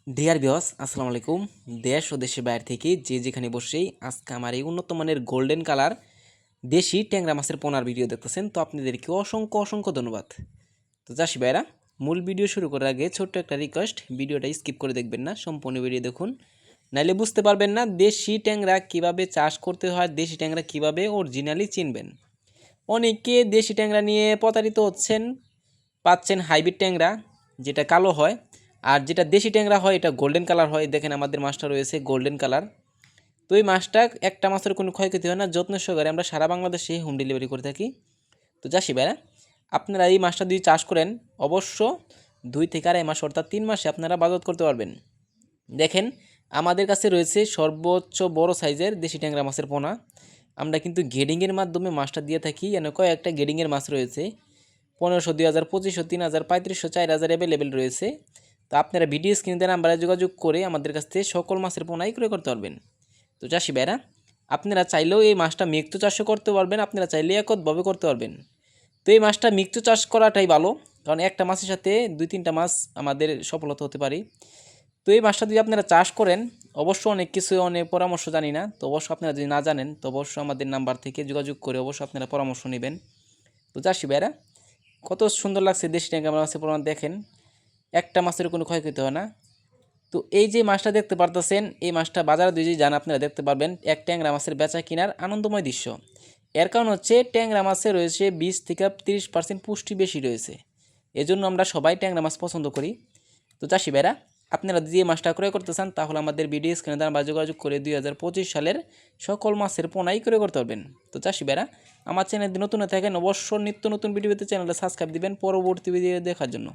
Dear viewers আসসালামু আলাইকুম। দেশ ও দেশের বাইরে থেকে যে যেখানে বসেই আজকে আমার এই উন্নত মানের গোল্ডেন কালার দেশি ট্যাংরা মাছের পোনার ভিডিও দেখতেছেন, তো আপনাদেরকে অসংখ্য অসংখ্য ধন্যবাদ। তো চাষি ভাইরা, মূল ভিডিও শুরু করার আগে ছোট্ট একটা রিকোয়েস্ট, ভিডিওটা স্কিপ করে দেখবেন না, সম্পূর্ণ ভিডিও দেখুন, নাইলে বুঝতে পারবেন না দেশি ট্যাংরা কিভাবে চাষ করতে হয়, দেশি ট্যাংরা কিভাবে অরিজিনালি চিনবেন। অনেকে দেশি ট্যাংরা নিয়ে প্রতারিত হচ্ছেন, পাচ্ছেন হাইব্রিড ট্যাংরা যেটা কালো হয়, আর যেটা দেশি ট্যাংরা হয় এটা গোল্ডেন কালার হয়। দেখেন আমাদের মাছটা রয়েছে গোল্ডেন কালার। তো এই মাছটা একটা মাছের কোনো ক্ষয়ক্ষতি হয় না, যত্ন সহকারে আমরা সারা বাংলাদেশে হোম ডেলিভারি করে থাকি। তো চাষি ভাইরা, আপনারা এই মাছটা যদি চাষ করেন অবশ্য 2 থেকে 2.5 মাস অর্থাৎ 3 মাসে আপনারা বাজার করতে পারবেন। দেখেন আমাদের কাছে রয়েছে সর্বোচ্চ বড় সাইজের দেশি ট্যাংরা মাছের পোনা। আমরা কিন্তু গেডিংয়ের মাধ্যমে মাছটা দিয়ে থাকি। এনে কয়েকটা গেডিংয়ের মাছ রয়েছে, 1500, 2000, 2500, 3000, 3500, 4000 অ্যাভেলেবেল রয়েছে। তো আপনারা ভিডিও স্ক্রিনে নাম্বারে যোগাযোগ করে আমাদের কাছ থেকে সকল মাছের পোনাই ক্রয় করতে পারবেন। তো চাষি ভাইরা, আপনারা চাইলেও এই মাছটা মিক্ত চাষও করতে পারবেন, আপনারা চাইলে একতভাবে করতে পারবেন। তো এই মাছটা মিক্ত চাষ করাটাই ভালো, কারণ একটা মাছের সাথে 2-3টা মাছ আমাদের সফলতা হতে পারে। তো এই মাছটা যদি আপনারা চাষ করেন, অবশ্য অনেক কিছু অনেক পরামর্শ জানি না, তো অবশ্য আপনারা যদি না জানেন তো অবশ্যই আমাদের নাম্বার থেকে যোগাযোগ করে অবশ্যই আপনারা পরামর্শ নেবেন। তো চাষি ভাইরা, কত সুন্দর লাগছে দেশি ট্যাংরা মাছের পরিমাণ দেখেন, একটা মাছের কোনো ক্ষয়ক্ষতি হয় না। তো এই যে মাছটা দেখতে পারতেছেন, এই মাছটা বাজারে যদি যান আপনারা দেখতে পারবেন এক ট্যাংরা মাছের বেচা কিনার আনন্দময় দৃশ্য। এর কারণ হচ্ছে ট্যাংরা মাছে রয়েছে 20 থেকে 30% পুষ্টি বেশি রয়েছে, এজন্য আমরা সবাই ট্যাংরা মাছ পছন্দ করি। তো চাষি ভাইরা, আপনারা যদি এই মাছটা ক্রয় করতে চান তাহলে আমাদের ভিডিও স্ক্রিনে দ্বারা যোগাযোগ করে 2025 সালের সকল মাছের পোনাই ক্রয় করতে পারবেন। তো চাষি ভাইরা, আমার চ্যানেল নতুন থাকেন অবশ্যই নিত্য নতুন ভিডিও পেতে চ্যানেলটা সাবস্ক্রাইব দিবেন পরবর্তী ভিডিও দেখার জন্য।